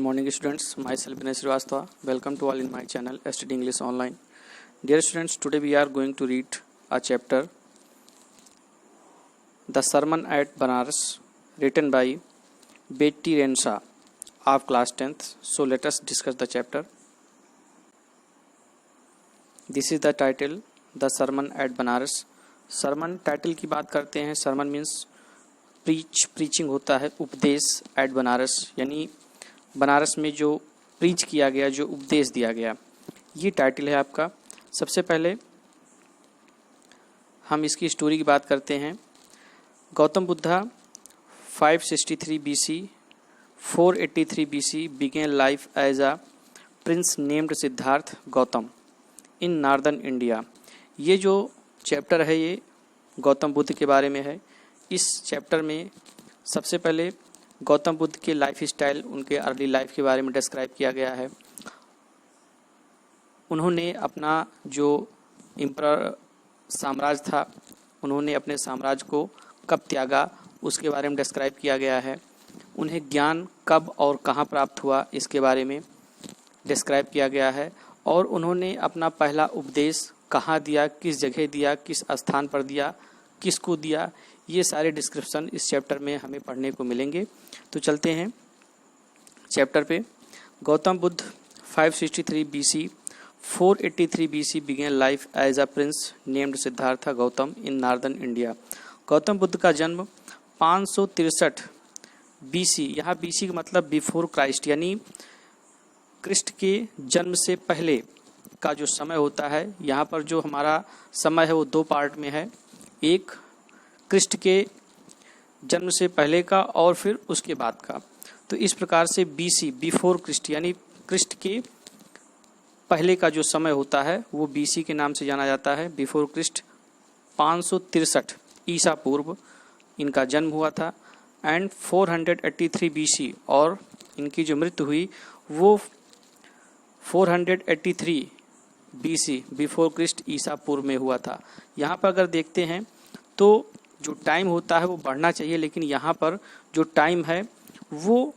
morning students, myself Vinay Srivastava. Welcome to all in my channel Study English Online. Dear students, today we are going to read a chapter, The Sermon at Banaras, written by Betty Renshaw of class 10th. So let us discuss the chapter. This is the title, The Sermon at Banaras. Sermon title की बात करते हैं. Sarman means preaching होता है, उपदेश. Eight Banaras यानी बनारस में जो प्रीच किया गया, जो उपदेश दिया गया, ये टाइटल है आपका. सबसे पहले हम इसकी स्टोरी की बात करते हैं. Gautam Buddha 563 BC 483 BC began life as a prince named Siddharth Gautam in northern India. ये जो चैप्टर है ये गौतम बुद्ध के बारे में है. इस चैप्टर में सबसे पहले गौतम बुद्ध के लाइफ स्टाइल, उनके अर्ली लाइफ के बारे में डिस्क्राइब किया गया है. उन्होंने अपना जो एम्परर साम्राज्य था, उन्होंने अपने साम्राज्य को कब त्यागा, उसके बारे में डिस्क्राइब किया गया है. उन्हें ज्ञान कब और कहाँ प्राप्त हुआ, इसके बारे में डिस्क्राइब किया गया है. और उन्होंने अपना पहला उपदेश कहाँ दिया, किस जगह दिया, किस स्थान पर दिया, किसको दिया, ये सारे डिस्क्रिप्शन इस चैप्टर में हमें पढ़ने को मिलेंगे. तो चलते हैं चैप्टर पे. Gautam Buddha 563 BC 483 BC began life as a prince named Siddhartha Gautam in northern India. Gautam Buddha का जन्म 563 BC, यहाँ BC का मतलब बिफोर क्राइस्ट, यानी क्रिस्ट के जन्म से पहले का जो समय होता है. यहाँ पर जो हमारा समय है वो दो पार्ट में है. एक क्रिस्ट के जन्म से पहले का और फिर उसके बाद का. तो इस प्रकार से BC बिफोर क्रिस्ट यानी क्रिस्ट के पहले का जो समय होता है वो BC के नाम से जाना जाता है. बिफोर क्रिस्ट 563 ईसा पूर्व इनका जन्म हुआ था. एंड 483 BC और इनकी जो मृत्यु हुई वो 483 BC बिफोर क्रिस्ट ईसा पूर्व में हुआ था. यहाँ पर अगर देखते हैं तो जो टाइम होता है वो बढ़ना चाहिए, लेकिन यहाँ पर जो टाइम है वो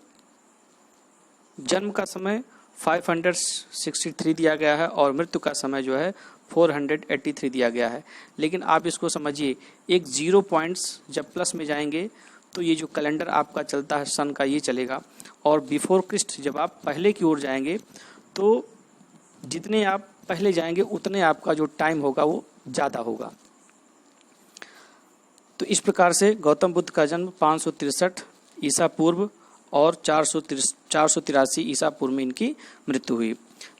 जन्म का समय 563 दिया गया है और मृत्यु का समय जो है 483 दिया गया है. लेकिन आप इसको समझिए, एक 0 पॉइंट्स जब प्लस में जाएंगे तो ये जो कैलेंडर आपका चलता है सन का, ये चलेगा. और बिफोर क्रिस्ट जब आप पहले की ओर जाएंगे तो जितने आप पहले जाएंगे उतने आपका जो टाइम होगा वो ज़्यादा होगा. तो इस प्रकार से गौतम बुद्ध का जन्म 563 ईसा पूर्व और 483 ईसा पूर्व में इनकी मृत्यु हुई.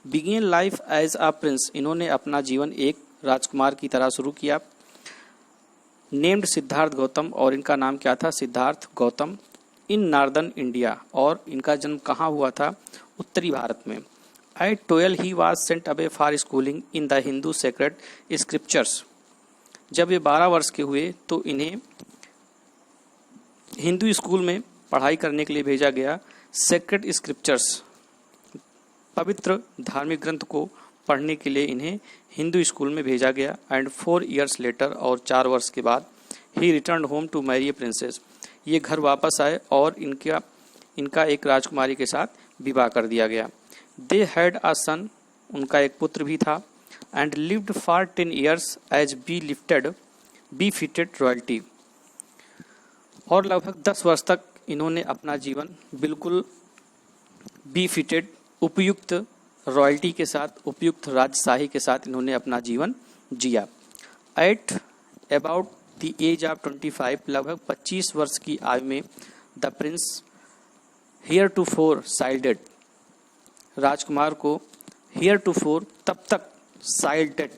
Begin life as a prince, इन्होंने अपना जीवन एक राजकुमार की तरह शुरू किया. नेम्ड सिद्धार्थ गौतम, और इनका नाम क्या था, Siddharth Gautam. In northern India, और इनका जन्म कहाँ हुआ था, उत्तरी भारत में. At 12 he was sent away for schooling in the Hindu sacred scriptures. जब ये 12 वर्ष के हुए तो इन्हें हिंदू स्कूल में पढ़ाई करने के लिए भेजा गया. सेक्रेड स्क्रिप्चर्स, पवित्र धार्मिक ग्रंथ को पढ़ने के लिए इन्हें हिंदू स्कूल में भेजा गया. एंड 4 years later, और 4 वर्ष के बाद, he return home to marry a princess, ये घर वापस आए और इनका एक राजकुमारी के साथ विवाह कर दिया गया. दे हैड अ सन, उनका एक पुत्र भी था. And lived for 10 years as befitted royalty, और लगभग 10 वर्ष तक इन्होंने अपना जीवन बिल्कुल बी फिटेड, उपयुक्त रॉयल्टी के साथ, उपयुक्त राजशाही के साथ इन्होंने अपना जीवन जिया. At about the age of 25, लगभग 25 वर्ष की आयु में, the prince hear to for साइल्डेड, राजकुमार को हियर टू फोर तब तक साइल्डेड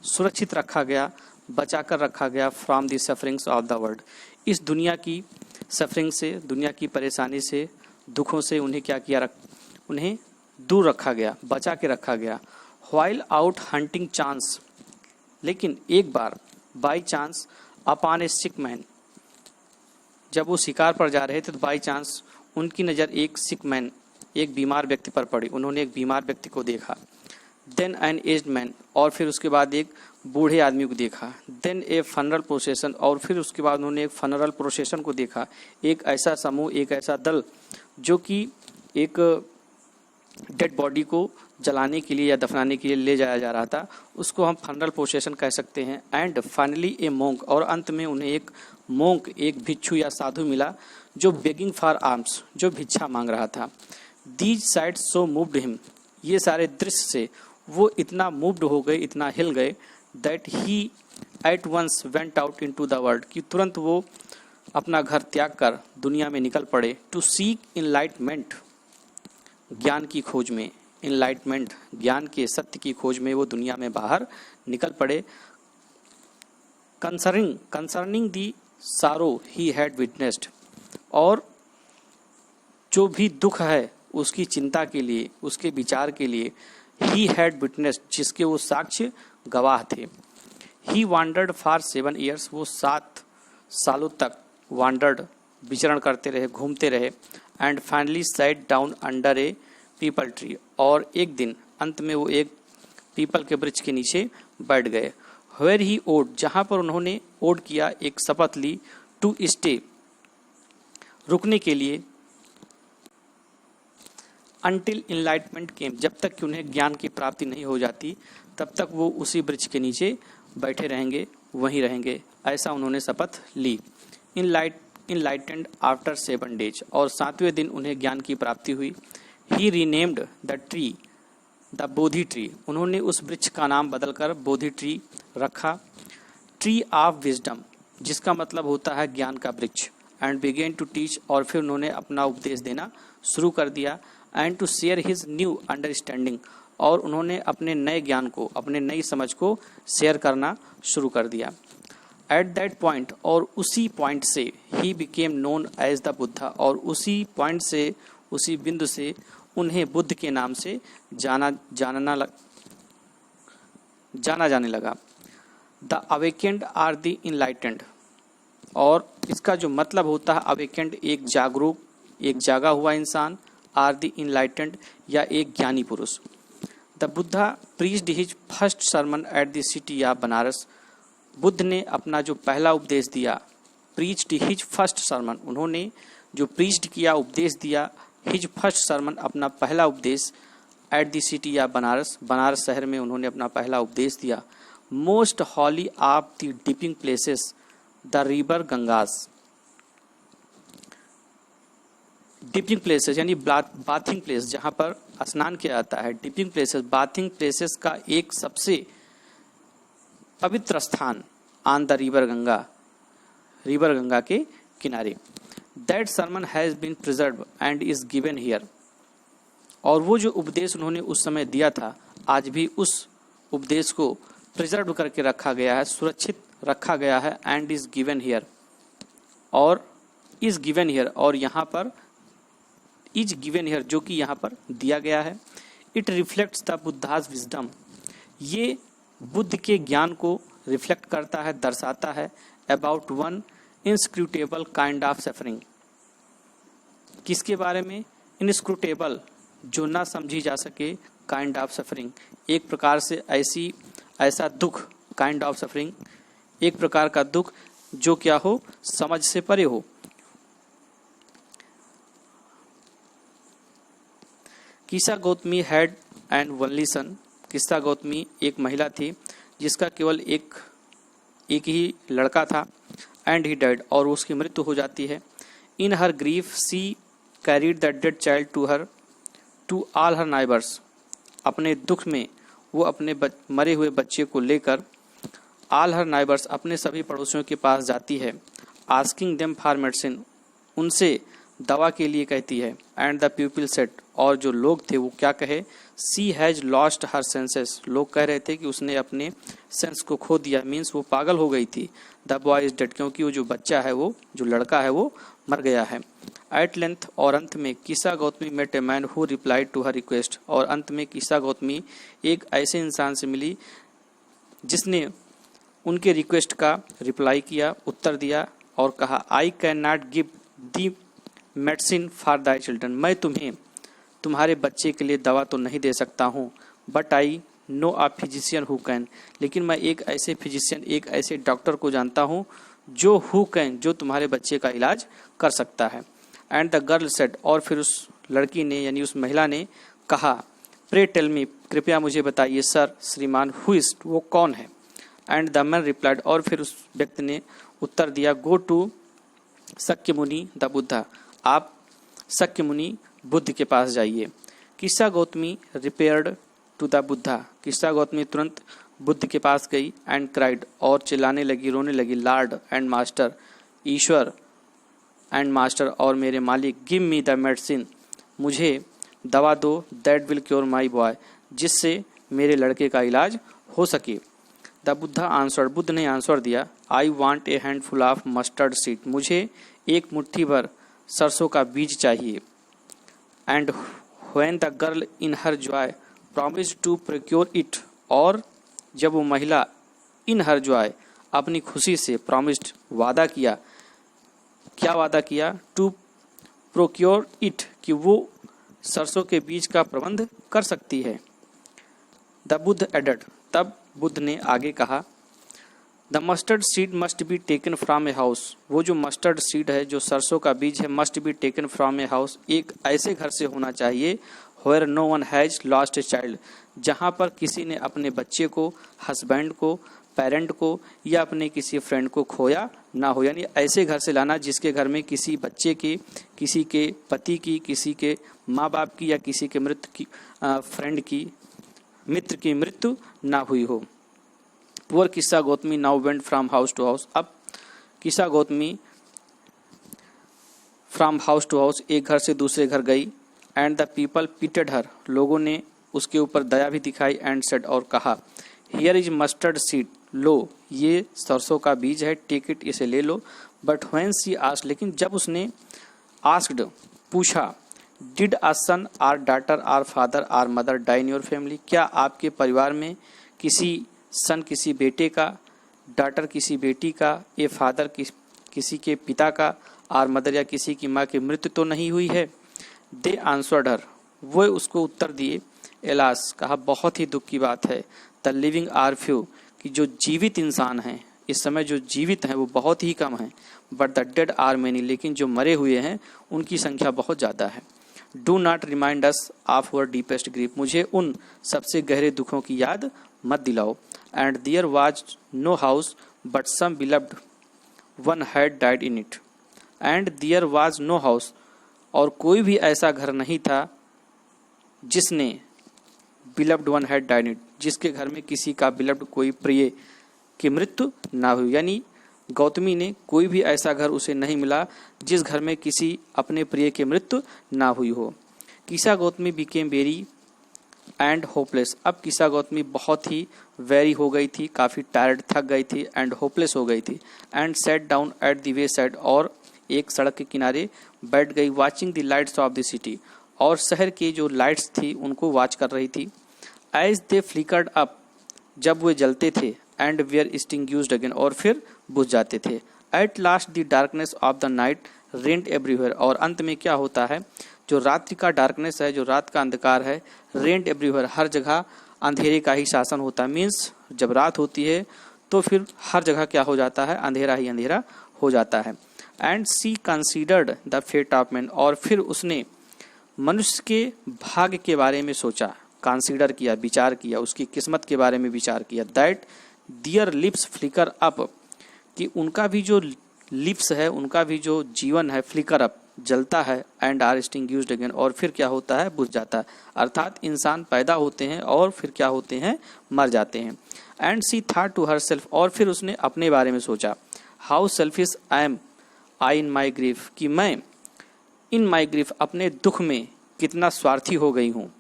सुरक्षित रखा गया, बचाकर रखा गया, from the sufferings of the world, इस दुनिया की सफरिंग से, दुनिया की परेशानी से, दुखों से उन्हें क्या किया, उन्हें दूर रखा गया, बचा के रखा गया. व्हाइल आउट हंटिंग चांस, लेकिन एक बार by chance, upon a sick man, जब वो शिकार पर जा रहे थे तो बाई चांस उनकी नज़र एक सिक मैन, एक बीमार व्यक्ति पर पड़ी. उन्होंने एक बीमार व्यक्ति को देखा. देन एन एज्ड मैन, और फिर उसके बाद एक बूढ़े आदमी को देखा. देन ए फनरल प्रोसेशन, और फिर उसके बाद उन्होंने एक फनरल प्रोसेशन को देखा. एक ऐसा समूह, एक ऐसा दल जो कि एक डेड बॉडी को जलाने के लिए या दफनाने के लिए ले जाया जा रहा था, उसको हम फनरल प्रोसेशन कह सकते हैं। एंड फाइनली ए मोंक, और अंत में उन्हें एक मोंक, एक भिक्षु या साधु मिला जो बेगिंग फॉर आर्म्स, जो भिक्षा मांग रहा था। These sites so moved him, ये सारे दृश्य से वो इतना मूव्ड हो गए, इतना हिल गए, that he at once went out into the world, कि तुरंत वो अपना घर त्याग कर दुनिया में निकल पड़े। टू सीक इनलाइटमेंट, ज्ञान की खोज में, इनलाइटमेंट ज्ञान के सत्य की खोज में वो दुनिया में बाहर निकल पड़े। कंसर्निंग दी सारो ही हैड विटनेस्ड, और जो भी दुख है उसकी चिंता के लिए, उसके विचार के लिए, ही हैड विटनेस्ड, जिसके वो साक्ष्य गवाह थे। ही वांडर्ड फॉर 7 years, वो 7 सालों तक वांडर्ड, विचरण करते रहे, घूमते रहे। And finally sat down under A people tree, और एक दिन अंत में वो एक पीपल के वृक्ष के नीचे बैठ गए। वेयर ही ओड, जहाँ पर उन्होंने ओड किया, एक शपथ ली, टू स्टे, रुकने के लिए, अनटिल इनलाइटमेंट केम, जब तक कि उन्हें ज्ञान की प्राप्ति नहीं हो जाती तब तक वो उसी वृक्ष के नीचे बैठे रहेंगे, वहीं रहेंगे, ऐसा उन्होंने शपथ ली। इनलाइटेंड आफ्टर 7 days, और 7वें दिन उन्हें ज्ञान की प्राप्ति हुई। He renamed the tree the Bodhi tree, उन्होंने उस वृक्ष का नाम बदलकर बोधि ट्री रखा। ट्री ऑफ विजडम, जिसका मतलब होता है ज्ञान का वृक्ष। एंड बिगेन टू टीच, और फिर उन्होंने अपना उपदेश देना शुरू कर दिया। And to share his new understanding, और उन्होंने अपने नए ज्ञान को, अपने नई समझ को शेयर करना शुरू कर दिया। एट दैट पॉइंट, और उसी पॉइंट से, he became known as the Buddha, और उसी पॉइंट से, उसी बिंदु से उन्हें बुद्ध के नाम से जाना जाने लगा। The awakened or the enlightened, और इसका जो मतलब होता है अवेकेंड, एक जागरूक, एक जागा हुआ इंसान, आर द इनलाइटेंड, या एक ज्ञानी पुरुष। The Buddha preached his first sermon eight the city of Banaras, Buddha ने अपना जो पहला उपदेश दिया, प्रीच्ड हिज फर्स्ट सर्मन, उन्होंने जो प्रीच्ड किया, उपदेश दिया, हिज फर्स्ट सर्मन, अपना पहला उपदेश, at the city of Banaras, Banaras शहर में उन्होंने अपना पहला उपदेश दिया। Most holy of the dipping places the river Ganges, dipping places यानी बाथिंग प्लेस, जहाँ पर स्नान किया जाता है। डिपिंग प्लेसेस, बाथिंग प्लेसेस का एक सबसे पवित्र स्थान, on the river Ganga, river Ganga के किनारे। That sermon has been preserve and is given here, और वो जो उपदेश उन्होंने उस समय दिया था, आज भी उस उपदेश को प्रिजर्व करके रखा गया है, सुरक्षित रखा गया है। एंड इज गिवन हियर, और इज गिवन हियर, और यहाँ पर इज गिवन हियर, जो कि यहाँ पर दिया गया है। It reflects the Buddha's wisdom, ये बुद्ध के ज्ञान को रिफ्लेक्ट करता है, दर्शाता है। About one inscrutable kind of suffering, किसके बारे में? इनस्क्रूटेबल, जो ना समझी जा सके, काइंड ऑफ सफरिंग, एक प्रकार से ऐसा दुख, काइंड ऑफ सफरिंग, एक प्रकार का दुख जो क्या हो, समझ से परे हो। किसा Gautami had and only son, किस्सा गौतमी एक महिला थी जिसका केवल एक ही लड़का था। एंड ही डाइड, और उसकी मृत्यु हो जाती है। In her grief she carried the dead child to all her neighbours, अपने दुख में वो अपने मरे हुए बच्चे को लेकर ऑल हर नाइबर्स, अपने सभी पड़ोसियों के पास जाती है। आस्किंग देम फॉर मेडिसिन, उनसे दवा के लिए कहती है। एंड द पीपल सेड, और जो लोग थे वो क्या कहे, सी हैज लॉस्ट हर सेंसेस, लोग कह रहे थे कि उसने अपने सेंस को खो दिया, मीन्स वो पागल हो गई थी। द बॉय इज डेड, क्योंकि वो जो बच्चा है, वो जो लड़का है, वो मर गया है। एट लेंथ, और अंत में, Kisa Gotami met a man who replied to her request, और अंत में किसा गौतमी एक ऐसे इंसान से मिली जिसने उनके रिक्वेस्ट का रिप्लाई किया, उत्तर दिया, और कहा, I can not give the medicine for thy children, मैं तुम्हें तुम्हारे बच्चे के लिए दवा तो नहीं दे सकता हूँ, but I know a physician who can, लेकिन मैं एक ऐसे फिजिशियन, एक ऐसे डॉक्टर को जानता हूँ जो हु कैन, जो तुम्हारे बच्चे का इलाज कर सकता है। एंड द गर्ल सेड, और फिर उस लड़की ने, यानी उस महिला ने कहा, प्रे टेल मी, कृपया मुझे बताइए सर, श्रीमान, हु इज, वो कौन है? एंड द मैन रिप्लाइड, और फिर उस व्यक्ति ने उत्तर दिया, go to Shakyamuni the Buddha, आप शक्यमुनि बुद्ध के पास जाइए। Kisa Gotami repaired to the Buddha, Kisa Gotami तुरंत बुद्ध के पास गई एंड क्राइड, और चिल्लाने लगी, रोने लगी, Lord and master, Ishwar and master और मेरे मालिक, गिव मी द मेडिसिन, मुझे दवा दो, that will cure my boy, जिससे मेरे लड़के का इलाज हो सके। द बुद्धा आंसर्ड, बुद्ध ने आंसर दिया, I want a handful of mustard seed, मुझे एक मुट्ठी भर सरसों का बीज चाहिए। And when the girl in her joy promised to procure it, और जब वो महिला इन हर जॉय अपनी खुशी से प्रॉमिस्ड वादा किया, क्या वादा किया? टू प्रोक्योर इट, कि वो सरसों के बीज का प्रबंध कर सकती है। द बुद्ध एडेड, तब बुद्ध ने आगे कहा, the mustard seed must be taken from a house, वो जो मस्टर्ड सीड है, जो सरसों का बीज है, must be taken from a house, एक ऐसे घर से होना चाहिए, where no one has lost a child, जहाँ पर किसी ने अपने बच्चे को, हस्बैंड को, पेरेंट को या अपने किसी फ्रेंड को खोया ना हो। यानी ऐसे घर से लाना जिसके घर में किसी बच्चे की, किसी के पति की, किसी के माँ बाप की या किसी के मृत्यु की, फ्रेंड की, मित्र की मृत्यु ना हुई हो। Poor Kisa Gotami now went from house to house, अब Kisa Gotami from house to house, एक घर से दूसरे घर गई। And the people pitied her, लोगों ने उसके ऊपर दया भी दिखाई। एंड सेड, और कहा, हियर इज मस्टर्ड सीड, लो ये सरसों का बीज है, टेक इट, इसे ले लो। बट व्हेन सी आस्क्ड, लेकिन जब उसने आस्क्ड, पूछा, did a son or daughter or father or mother die in your family, क्या आपके परिवार में किसी सन किसी बेटे का, डॉटर किसी बेटी का, ए फादर किसी के पिता का, आर मदर या किसी की माँ की मृत्यु तो नहीं हुई है? दे आंसर्ड हर, वो उसको उत्तर दिए, एलास, कहा, बहुत ही दुख की बात है, द लिविंग आर फ्यू, कि जो जीवित इंसान हैं इस समय, जो जीवित हैं वो बहुत ही कम हैं, but the dead are many, लेकिन जो मरे हुए हैं उनकी संख्या बहुत ज़्यादा है। Do not remind us of our deepest grief, मुझे उन सबसे गहरे दुखों की याद मत दिलाओ। And there was no house but some beloved one had died in it, and there was no house, और कोई भी ऐसा घर नहीं था जिसने, beloved one had died in it, जिसके घर में किसी का बिलव्ड, कोई प्रिय की मृत्यु ना हुई। यानी गौतमी ने कोई भी ऐसा घर उसे नहीं मिला जिस घर में किसी अपने प्रिय की मृत्यु ना हुई हो। किस्सा Gautami became very and hopeless, अब किस्सा गौतमी बहुत ही वेरी हो गई थी, काफ़ी टायर्ड, थक गई थी, एंड होपलेस हो गई थी। And set down at the way side, और एक सड़क के किनारे बैठ गई, watching the lights off the city, और शहर की जो लाइट्स थी उनको वॉच कर रही थी। एज दे फ्लिकर्ड अप, जब वे जलते थे, एंड वेयर एक्सटिंग्विश्ड अगेन, और फिर बुझ जाते थे। At last the darkness of the night rent everywhere, और अंत में क्या होता है, जो रात्रि का डार्कनेस है, जो रात का अंधकार है, रेंट एवरीवेयर, हर जगह अंधेरे का ही शासन होता है। मीन्स जब रात होती है तो फिर हर जगह क्या हो जाता है, अंधेरा ही अंधेरा हो जाता है। And she considered the fate of man, और फिर उसने मनुष्य के भाग्य के बारे में सोचा, कंसीडर किया, विचार किया, उसकी किस्मत के बारे में विचार किया। That their lips flicker up, कि उनका भी जो लिप्स है, उनका भी जो जीवन है, फ्लिकर अप, जलता है, एंड आर एक्सटिंग्विश्ड अगेन, और फिर क्या होता है, बुझ जाता है। अर्थात इंसान पैदा होते हैं और फिर क्या होते हैं, मर जाते हैं। And she thought to her self, और फिर उसने अपने बारे में सोचा, how selfish I am I in my grief, कि मैं इन माई ग्रीफ, अपने दुख में कितना स्वार्थी हो गई हूँ।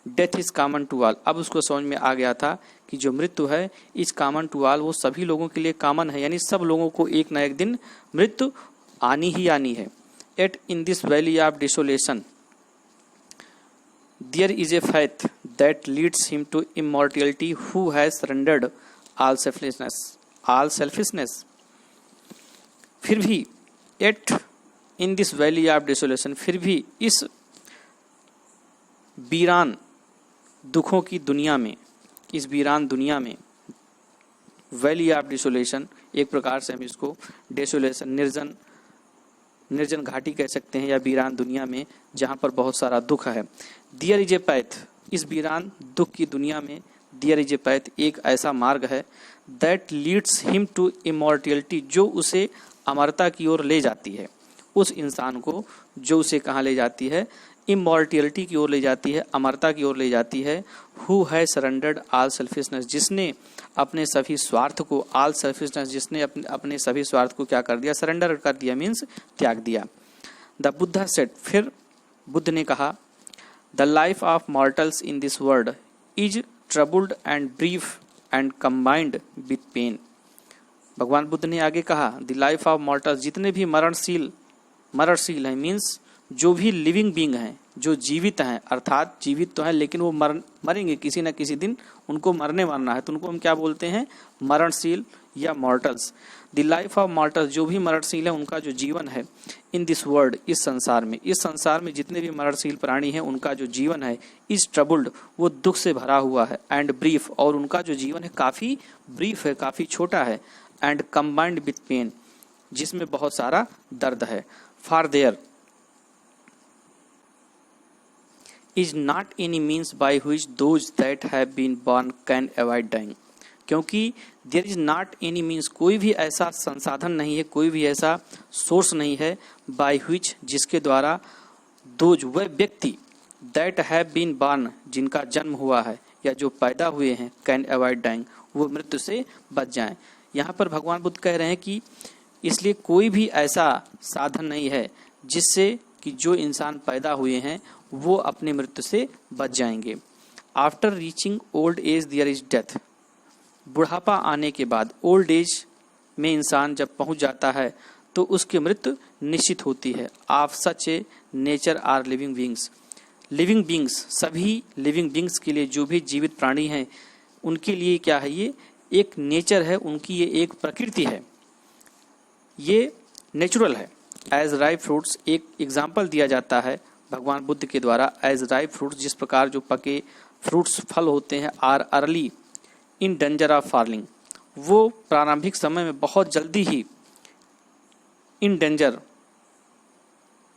Death is common to all, अब उसको समझ में आ गया था कि जो मृत्यु है इज कॉमन टू ऑल, वो सभी लोगों के लिए कॉमन है, यानी सब लोगों को एक ना एक दिन मृत्यु आनी ही आनी है। At in this valley of desolation there is a faith that leads him to immortality, who has surrendered all selfishness. फिर भी at in this valley of desolation, फिर भी इस वीरान दुखों की दुनिया में, इस वीरान दुनिया में, वैली ऑफ डिसोलेशन, एक प्रकार से हम इसको डेसोलेशन, निर्जन निर्जन घाटी कह सकते हैं या वीरान दुनिया में जहाँ पर बहुत सारा दुख है। दियर इज ए पैथ, इस वीरान दुख की दुनिया में दियर इज ए पैथ एक ऐसा मार्ग है that leads him to immortality, जो उसे अमरता की ओर ले जाती है। उस इंसान को जो उसे कहाँ ले जाती है, इमॉर्टैलिटी की ओर ले जाती है, अमरता की ओर ले जाती है। Who has surrendered all selfishness, जिसने अपने सभी स्वार्थ को, ऑल सेल्फिशनेस जिसने अपने सभी स्वार्थ को क्या कर दिया, सरेंडर कर दिया, मीन्स त्याग दिया। द बुद्धा सेड, फिर बुद्ध ने कहा, the life of mortals in this world is troubled and brief and combined with pain. भगवान बुद्ध ने आगे कहा, द लाइफ ऑफ मॉर्टल्स, जितने भी मरणशील हैं, मीन्स जो भी लिविंग बींग हैं, जो जीवित हैं, अर्थात जीवित तो हैं लेकिन वो मरेंगे किसी न किसी दिन, उनको मरना है, तो उनको हम क्या बोलते हैं, मरणशील या mortals. The life of mortals, जो भी मरणशील है उनका जो जीवन है, इन दिस वर्ल्ड, इस संसार में जितने भी मरणशील प्राणी हैं उनका जो जीवन है, इज ट्रबल्ड, वो दुख से भरा हुआ है, एंड ब्रीफ, और उनका जो जीवन है काफ़ी ब्रीफ है, काफ़ी छोटा है, एंड कंबाइंड विथ पेन, जिसमें बहुत सारा दर्द है। For their is not any means by which those that have been born can avoid dying, क्योंकि there is not any means, कोई भी ऐसा संसाधन नहीं है, कोई भी ऐसा सोर्स नहीं है, by which, जिसके द्वारा those, वह व्यक्ति, that have been born, जिनका जन्म हुआ है या जो पैदा हुए हैं, can avoid dying, वो मृत्यु से बच जाएं। यहाँ पर भगवान बुद्ध कह रहे हैं कि इसलिए कोई भी ऐसा साधन नहीं है जिससे कि जो इंसान पैदा हुए हैं वो अपने मृत्यु से बच जाएंगे। After reaching old age there is death, बुढ़ापा आने के बाद, ओल्ड एज में इंसान जब पहुंच जाता है तो उसकी मृत्यु निश्चित होती है। Of such a nature are living beings, सभी लिविंग बींग्स के लिए, जो भी जीवित प्राणी हैं उनके लिए क्या है, ये एक नेचर है, उनकी ये एक प्रकृति है, ये नेचुरल है। एज राइप फ्रूट्स, एक एग्जाम्पल दिया जाता है भगवान बुद्ध के द्वारा, एज राइप फ्रूट्स, जिस प्रकार जो पके फ्रूट्स, फल होते हैं, are early in danger of falling, वो प्रारंभिक समय में बहुत जल्दी ही, इन डेंजर,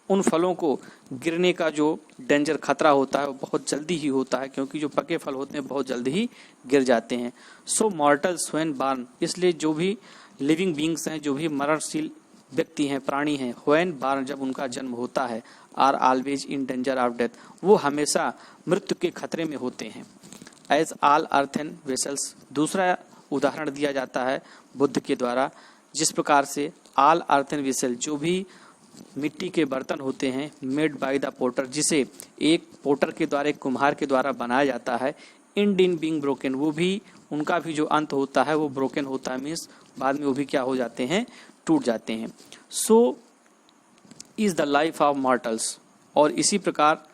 उन फलों को गिरने का जो डेंजर, खतरा होता है वो बहुत जल्दी ही होता है, क्योंकि जो पके फल होते हैं बहुत जल्दी ही गिर जाते हैं। सो मॉर्टल्स व्हेन बॉर्न, इसलिए जो भी लिविंग बींग्स हैं, जो भी मरणशील व्यक्ति हैं, प्राणी हैं, व्हेन बॉर्न, जब उनका जन्म होता है, are always in danger of death, वो हमेशा मृत्यु के खतरे में होते हैं। एज ऑल अर्थन वेसल्स, दूसरा उदाहरण दिया जाता है बुद्ध के द्वारा, जिस प्रकार से ऑल अर्थन वेसल, जो भी मिट्टी के बर्तन होते हैं, मेड बाय द पोटर, जिसे एक पोटर के द्वारा, एक कुम्हार के द्वारा बनाया जाता है, इंड इन बीइंग ब्रोकन, वो भी, उनका भी जो अंत होता है वो ब्रोकन होता है, मीन्स बाद में वो भी क्या हो जाते हैं, टूट जाते हैं। So is the life of mortals, और इसी प्रकार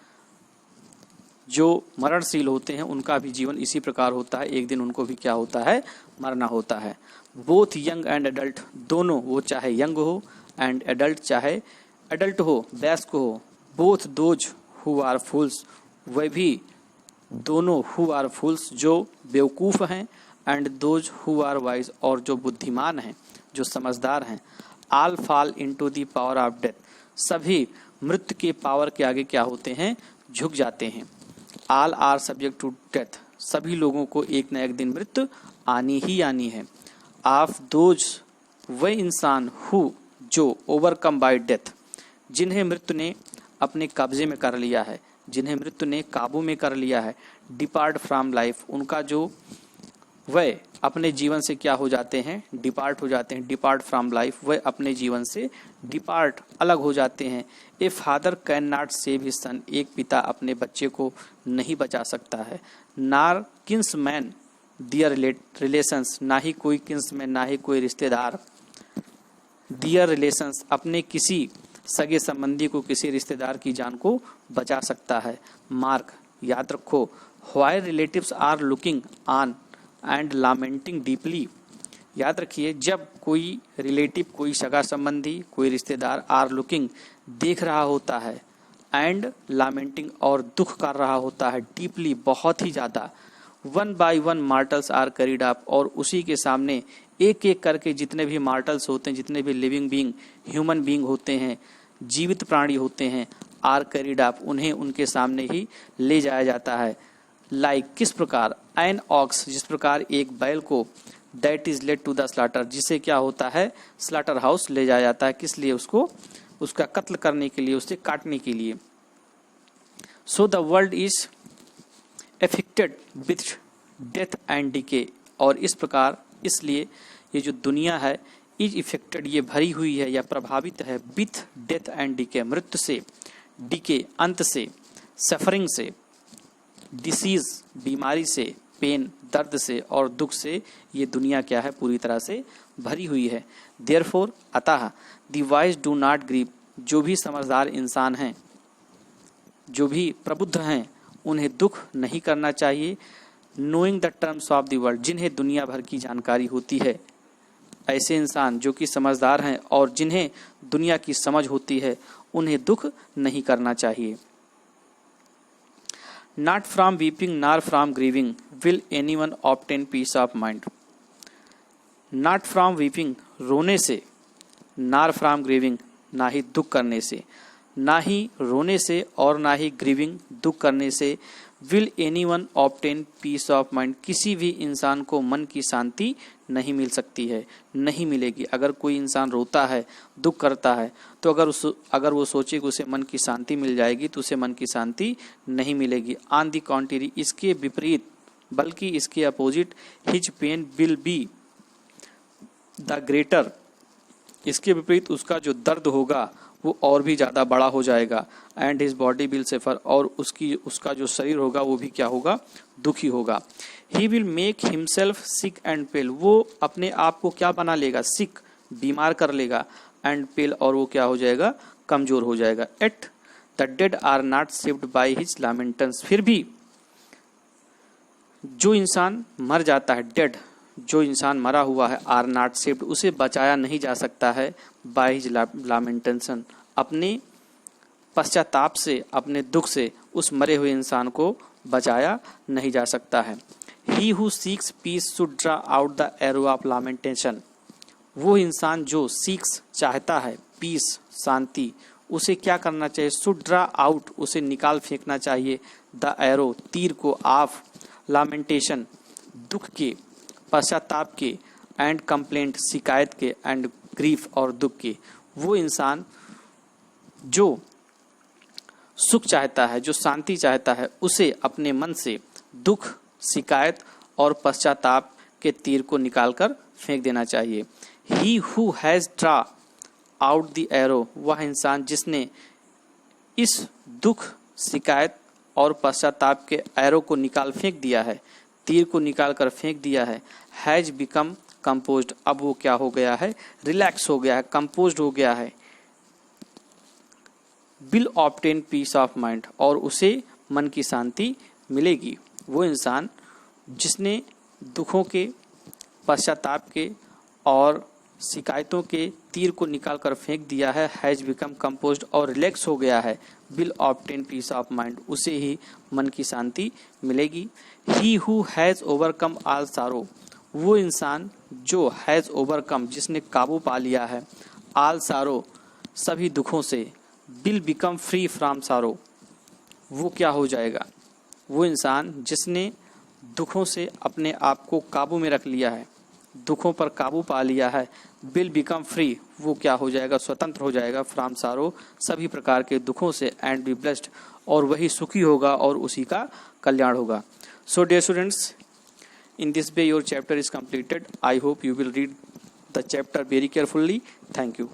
जो मरणशील होते हैं उनका भी जीवन इसी प्रकार होता है, एक दिन उनको भी क्या होता है, मरना होता है। बोथ यंग एंड एडल्ट, दोनों, वो चाहे यंग हो एंड एडल्ट, चाहे एडल्ट हो, वयस्क हो, both those who are fools, वह भी दोनों, हु आर फूल्स, जो बेवकूफ़ हैं, and those who are wise, और जो बुद्धिमान हैं, जो समझदार हैं, all fall into the power of death, सभी मृत्यु के पावर के आगे क्या होते हैं, झुक जाते हैं। All are subject to death, सभी लोगों को एक न एक दिन मृत्यु आनी ही आनी है। ऑफ दोज, वह इंसान, हु, जो ओवरकम बाय डेथ, जिन्हें मृत्यु ने अपने कब्जे में कर लिया है, जिन्हें मृत्यु ने काबू में कर लिया है, डिपार्ट फ्रॉम लाइफ, उनका जो, वह अपने जीवन से क्या हो जाते हैं, डिपार्ट हो जाते हैं, डिपार्ट फ्रॉम लाइफ, वह अपने जीवन से डिपार्ट, अलग हो जाते हैं। A father can not save his son, एक पिता अपने बच्चे को नहीं बचा सकता है। नार किन्स मैन दियर रिलेशंस, ना ही कोई किन्स मैन, ना ही कोई रिश्तेदार, दियर रिलेशंस, अपने किसी सगे संबंधी को, किसी रिश्तेदार की जान को बचा सकता है। मार्क, याद रखो, why relatives are looking on and lamenting deeply, याद रखिए, जब कोई रिलेटिव, कोई सगा संबंधी, कोई रिश्तेदार, आर लुकिंग, देख रहा होता है, एंड लैमेंटिंग, और दुख कर रहा होता है, डीपली, बहुत ही ज़्यादा, one by one mortals are carried up, और उसी के सामने एक एक करके जितने भी मार्टल्स होते हैं, जितने भी लिविंग बीइंग, ह्यूमन बीइंग होते हैं, जीवित प्राणी होते हैं आर कैरिड ऑफ, उन्हें उनके सामने ही ले जाया जाता है। लाइक किस प्रकार, एन ऑक्स जिस प्रकार एक बैल को, that is led to the slaughter जिसे क्या होता है स्लाटर हाउस ले जाया जाता है, किस लिए, उसको उसका कत्ल करने के लिए, उसे काटने के लिए। So the world is affected with death and decay, और इस प्रकार इसलिए ये जो दुनिया है इज इफेक्टेड ये भरी हुई है या प्रभावित है विथ डेथ एंड डिके मृत्यु से, डिके अंत से, सफरिंग से, डिसीज बीमारी से, पेन दर्द से और दुख से ये दुनिया क्या है पूरी तरह से भरी हुई है। देयरफॉर अतः the wise do not grieve, जो भी समझदार इंसान हैं, जो भी प्रबुद्ध हैं, उन्हें दुख नहीं करना चाहिए। Knowing the terms of the world, जिन्हें दुनिया भर की जानकारी होती है, ऐसे इंसान जो कि समझदार हैं और जिन्हें दुनिया की समझ होती है, उन्हें दुख नहीं करना चाहिए। Not from weeping nor from grieving will anyone obtain peace of mind. Not from weeping रोने से, nor from grieving ना ही दुख करने से, ना ही रोने से और ना ही ग्रीविंग दुख करने से, will anyone obtain peace of mind किसी भी इंसान को मन की शांति नहीं मिल सकती है, नहीं मिलेगी। अगर कोई इंसान रोता है, दुख करता है, तो अगर वो सोचे कि उसे मन की शांति मिल जाएगी तो उसे मन की शांति नहीं मिलेगी। ऑन दी कॉन्ट्री, इसके विपरीत बल्कि इसके opposite, his pain will be the greater, इसके विपरीत उसका जो दर्द होगा वो और भी ज़्यादा बड़ा हो जाएगा। And his body will suffer, और उसका जो शरीर होगा वो भी क्या होगा, दुखी होगा। He will make himself sick and pale, वो अपने आप को क्या बना लेगा, सिक बीमार कर लेगा, एंड पेल और वो क्या हो जाएगा, कमजोर हो जाएगा। At the dead are not saved by his lamentations, फिर भी जो इंसान मर जाता है, डेड जो इंसान मरा हुआ है, आर नॉट सेव्ड उसे बचाया नहीं जा सकता है, बाय हिज लैमेंटेशन अपने पश्चाताप से, अपने दुख से उस मरे हुए इंसान को बचाया नहीं जा सकता है। He who seeks peace should draw out the arrow of lamentation, वो इंसान जो सीक्स चाहता है पीस शांति, उसे क्या करना चाहिए, शुड ड्रा आउट उसे निकाल फेंकना चाहिए, द एरो तीर को, ऑफ लैमेंटेशन दुख के, पश्चाताप के, एंड कंप्लेंट शिकायत के, एंड ग्रीफ और दुख के। वो इंसान जो सुख चाहता है, जो शांति चाहता है, उसे अपने मन से दुख, शिकायत और पश्चाताप के तीर को निकालकर फेंक देना चाहिए। ही who has draw out the arrow, वह इंसान जिसने इस दुख, शिकायत और पश्चाताप के एरो को निकाल फेंक दिया है, तीर को निकाल कर फेंक दिया है, हैज बिकम कंपोज्ड, अब वो क्या हो गया है, रिलैक्स हो गया है, कंपोज्ड हो गया है। Will obtain peace of mind, और उसे मन की शांति मिलेगी। वो इंसान जिसने दुखों के, पश्चाताप के और शिकायतों के तीर को निकाल कर फेंक दिया है, हैज बिकम कंपोज्ड और रिलैक्स हो गया है, will obtain peace of mind उसे ही मन की शांति मिलेगी। He who has overcome all sorrow, वो इंसान जो हैज ओवरकम जिसने काबू पा लिया है, ऑल सारो सभी दुखों से, विल बिकम फ्री फ्रॉम सारो वो क्या हो जाएगा, वो इंसान जिसने दुखों से अपने आप को काबू में रख लिया है, दुखों पर काबू पा लिया है, विल बिकम फ्री वो क्या हो जाएगा, स्वतंत्र हो जाएगा, फ्रॉम सारो सभी प्रकार के दुखों से, एंड बी ब्लेस्ड और वही सुखी होगा और उसी का कल्याण होगा। So dear students, in this way your chapter is completed. I hope you will read the chapter very carefully. Thank you.